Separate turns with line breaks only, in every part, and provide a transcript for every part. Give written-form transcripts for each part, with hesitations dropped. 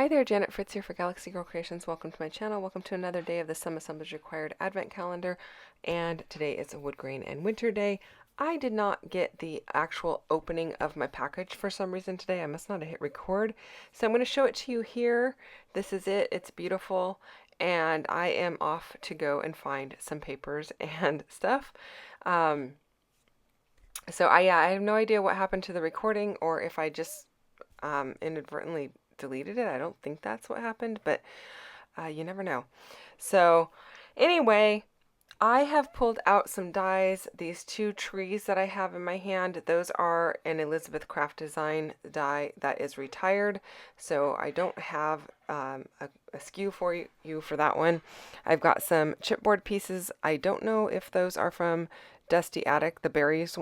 Hi there, Janet Fritz here for Galaxy Girl Creations. Welcome to my channel. Welcome to another day of the Some Assemblage Required Advent calendar. And today is a Woodgrain and Winter day. I did not get the actual opening of my package for some reason today. I must not have hit record. So I'm going to show it to you here. This is it. It's beautiful. And I am off to go and find some papers and stuff. I have no idea what happened to the recording or if I just inadvertently deleted it. I don't think that's what happened, but you never know. So anyway, I have pulled out some dies. These two trees that I have in my hand, those are an Elizabeth Craft Design die that is retired. So I don't have a SKU for you for that one. I've got some chipboard pieces. I don't know if those are from Dusty Attic, the berries.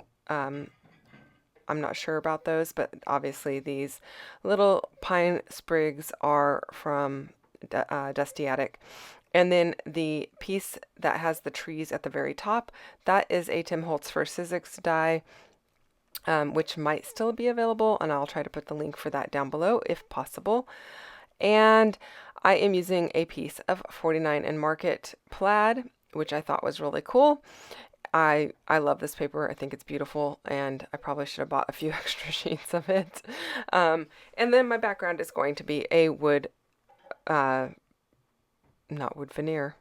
I'm not sure about those, but obviously these little pine sprigs are from Dusty Attic. And then the piece that has the trees at the very top, that is a Tim Holtz for Sizzix die, which might still be available, and I'll try to put the link for that down below if possible. And I am using a piece of 49 and Market plaid, which I thought was really cool. I love this paper. I think it's beautiful, and I probably should have bought a few extra sheets of it. And then my background is going to be a wood, not wood veneer,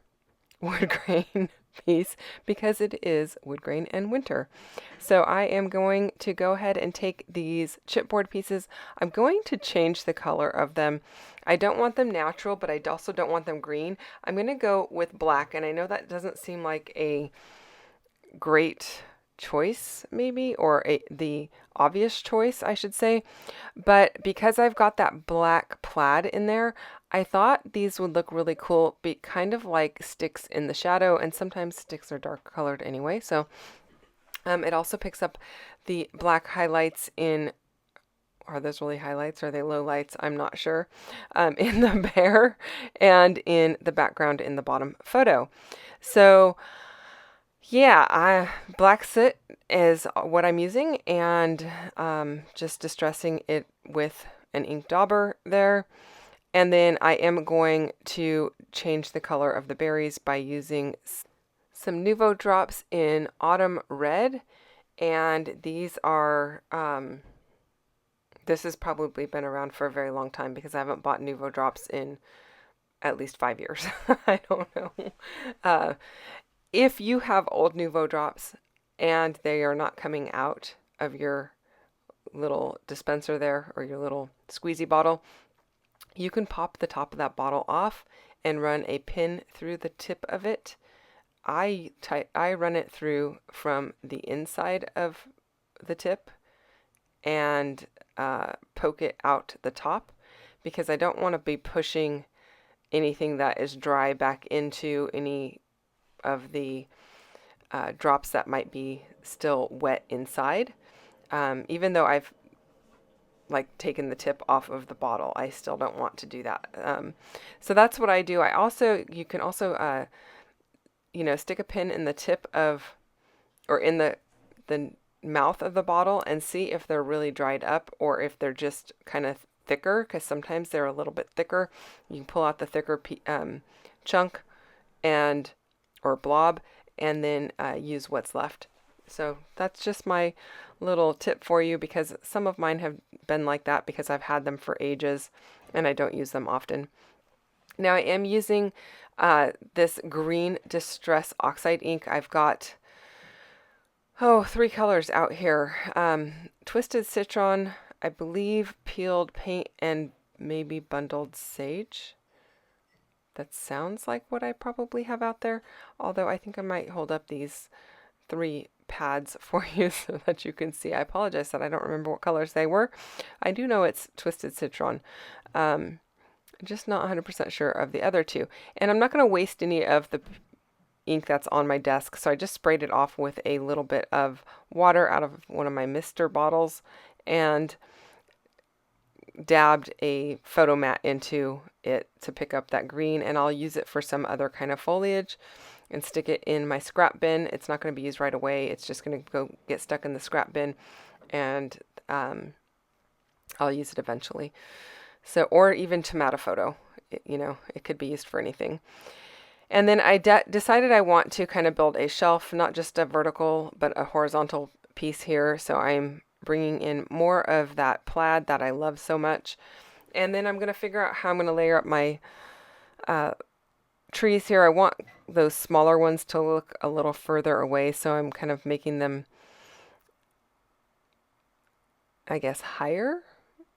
wood grain piece, because it is Woodgrain and Winter. So I am going to go ahead and take these chipboard pieces. I'm going to change the color of them. I don't want them natural, but I also don't want them green. I'm going to go with black, and I know that doesn't seem like a great choice maybe, or the obvious choice I should say, but because I've got that black plaid in there, I thought these would look really cool, be kind of like sticks in the shadow, and sometimes sticks are dark colored anyway. So it also picks up the black highlights in, are those really highlights? Are they low lights? I'm not sure. In the bear and in the background in the bottom photo. So yeah, black soot is what I'm using, and just distressing it with an ink dauber there. And then I am going to change the color of the berries by using some Nuvo drops in Autumn Red. And these are, this has probably been around for a very long time because I haven't bought Nuvo drops in at least 5 years. I don't know. If you have old Nuvo drops and they are not coming out of your little dispenser there, or your little squeezy bottle, you can pop the top of that bottle off and run a pin through the tip of it. I run it through from the inside of the tip and poke it out the top, because I don't want to be pushing anything that is dry back into any of the drops that might be still wet inside. Even though I've taken the tip off of the bottle, I still don't want to do that. So that's what I do. You can also stick a pin in the tip of, or in the mouth of the bottle, and see if they're really dried up or if they're just kind of thicker, because sometimes they're a little bit thicker. You can pull out the thicker chunk or blob, and then use what's left. So that's just my little tip for you, because some of mine have been like that because I've had them for ages and I don't use them often. Now I am using this green Distress Oxide ink. I've got 3 colors out here. Twisted Citron, I believe Peeled Paint, and maybe Bundled Sage. That sounds like what I probably have out there, although I think I might hold up these 3 pads for you so that you can see. I apologize that I don't remember what colors they were. I do know it's Twisted Citron. Just not 100% sure of the other 2. And I'm not going to waste any of the ink that's on my desk, so I just sprayed it off with a little bit of water out of one of my Mister bottles and dabbed a photo mat into it to pick up that green, and I'll use it for some other kind of foliage and stick it in my scrap bin. It's not going to be used right away. It's just going to go get stuck in the scrap bin, and I'll use it eventually. So, or even tomato photo, you know, it could be used for anything. And then I decided I want to kind of build a shelf, not just a vertical, but a horizontal piece here. So I'm bringing in more of that plaid that I love so much. And then I'm going to figure out how I'm going to layer up my trees here. I want those smaller ones to look a little further away, so I'm kind of making them, I guess, higher.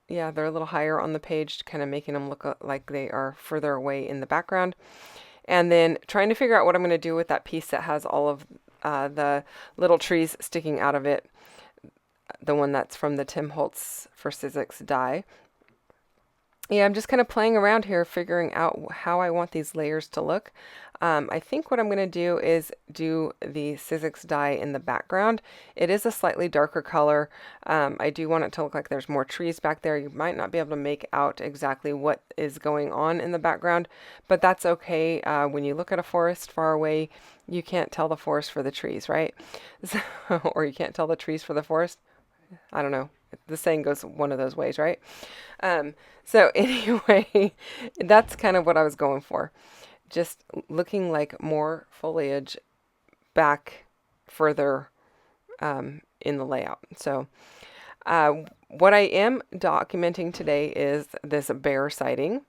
Yeah, they're a little higher on the page, kind of making them look like they are further away in the background. And then trying to figure out what I'm going to do with that piece that has all of the little trees sticking out of it, the one that's from the Tim Holtz for Sizzix die. Yeah, I'm just kind of playing around here, figuring out how I want these layers to look. I think what I'm going to do is do the Sizzix die in the background. It is a slightly darker color. I do want it to look like there's more trees back there. You might not be able to make out exactly what is going on in the background, but that's okay. When you look at a forest far away, you can't tell the forest for the trees, right? So, or you can't tell the trees for the forest. I don't know. The saying goes one of those ways, right? So anyway, that's kind of what I was going for. Just looking like more foliage back further in the layout. So what I am documenting today is this bear sighting.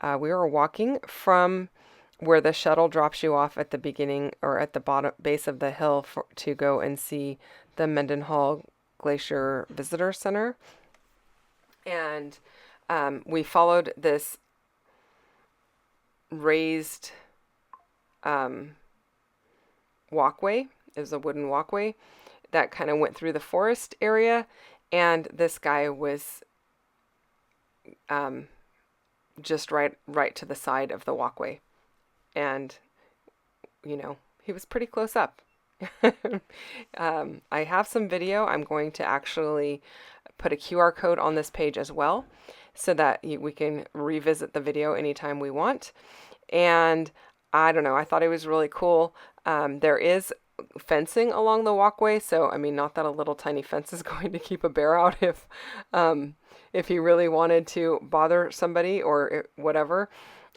We were walking from where the shuttle drops you off at the beginning or at the bottom base of the hill to go and see the Mendenhall Glacier Visitor Center. And we followed this raised walkway. It was a wooden walkway that kind of went through the forest area, and this guy was just right to the side of the walkway, and you know, he was pretty close up. I have some video. I'm going to actually put a QR code on this page as well, so that we can revisit the video anytime we want. And I don't know, I thought it was really cool. There is fencing along the walkway, so I mean, not that a little tiny fence is going to keep a bear out if he really wanted to bother somebody or whatever.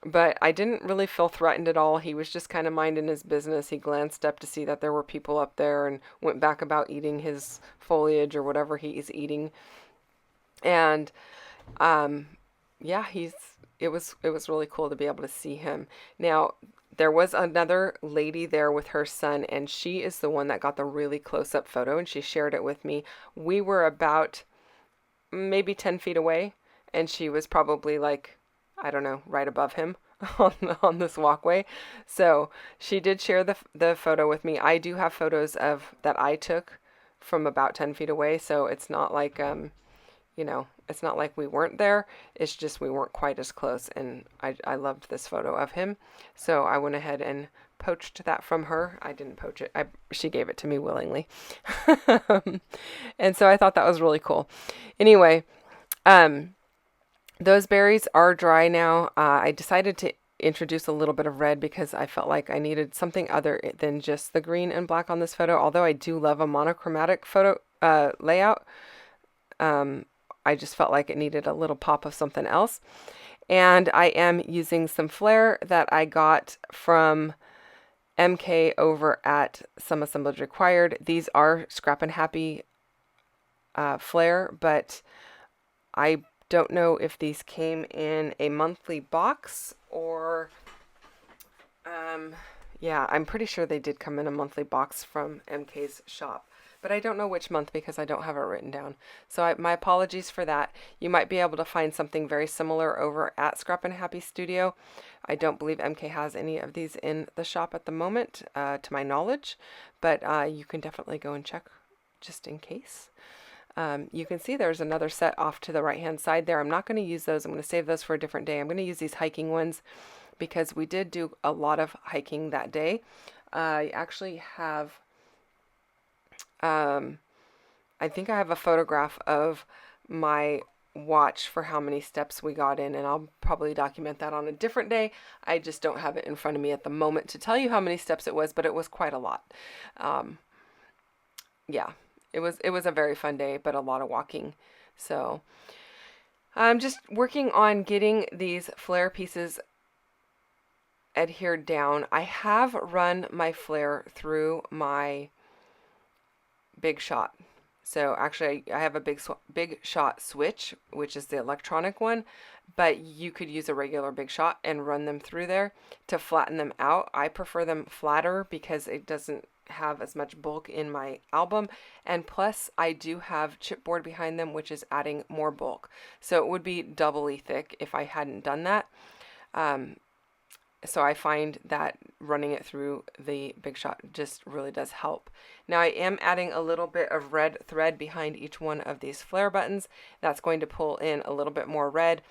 But I didn't really feel threatened at all. He was just kind of minding his business. He glanced up to see that there were people up there and went back about eating his foliage or whatever he is eating. And yeah, it was really cool to be able to see him. Now, there was another lady there with her son, and she is the one that got the really close-up photo, and she shared it with me. We were about maybe 10 feet away, and she was probably like, I don't know, right above him on this walkway. So she did share the photo with me. I do have photos of that I took from about 10 feet away, so it's not like you know, it's not like we weren't there. It's just we weren't quite as close, and I loved this photo of him. So I went ahead and poached that from her. I didn't poach it. She gave it to me willingly. And so I thought that was really cool. Anyway, those berries are dry now. I decided to introduce a little bit of red because I felt like I needed something other than just the green and black on this photo. Although I do love a monochromatic photo layout, I just felt like it needed a little pop of something else. And I am using some flair that I got from MK over at Some Assemblage Required. These are Scrap and Happy flair, but I don't know if these came in a monthly box or yeah, I'm pretty sure they did come in a monthly box from MK's shop, but I don't know which month because I don't have it written down. So my apologies for that. You might be able to find something very similar over at Scrap and Happy Studio. I don't believe MK has any of these in the shop at the moment, to my knowledge, but you can definitely go and check just in case. You can see there's another set off to the right hand side there. I'm not going to use those. I'm going to save those for a different day. I'm going to use these hiking ones because we did do a lot of hiking that day. I actually have, I think I have a photograph of my watch for how many steps we got in, and I'll probably document that on a different day. I just don't have it in front of me at the moment to tell you how many steps it was, but it was quite a lot. Yeah, it was a very fun day, but a lot of walking. So I'm just working on getting these flare pieces adhered down. I have run my flare through my Big Shot. So actually I have a Big Shot switch, which is the electronic one, but you could use a regular Big Shot and run them through there to flatten them out. I prefer them flatter because it doesn't have as much bulk in my album, and plus I do have chipboard behind them, which is adding more bulk. So it would be doubly thick if I hadn't done that. So I find that running it through the Big Shot just really does help. Now I am adding a little bit of red thread behind each one of these flare buttons. That's going to pull in a little bit more red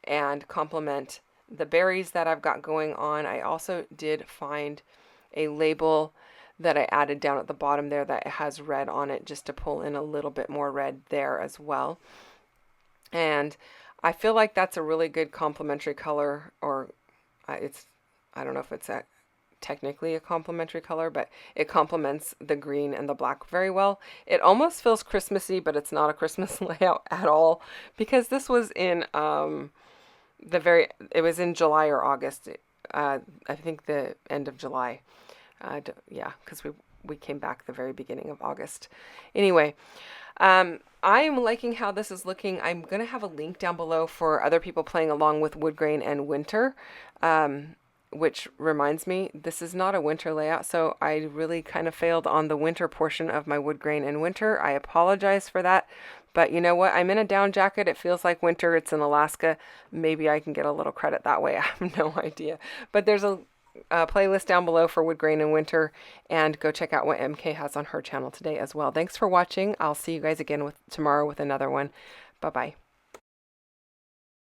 and complement the berries that I've got going on. I also did find a label that I added down at the bottom there that has red on it, just to pull in a little bit more red there as well. And I feel like that's a really good complementary color, or I don't know if it's technically a complementary color, but it complements the green and the black very well. It almost feels Christmassy, but it's not a Christmas layout at all, because this was in it was in July or August. I think the end of July. Yeah, because we came back the very beginning of August. Anyway, I am liking how this is looking. I'm going to have a link down below for other people playing along with Woodgrain and Winter. Which reminds me, this is not a winter layout, so I really kind of failed on the winter portion of my Woodgrain and Winter. I apologize for that, but you know what? I'm in a down jacket. It feels like winter. It's in Alaska. Maybe I can get a little credit that way. I have no idea. But there's a playlist down below for Woodgrain and Winter, and go check out what MK has on her channel today as well. Thanks for watching. I'll see you guys again tomorrow with another one. Bye-bye.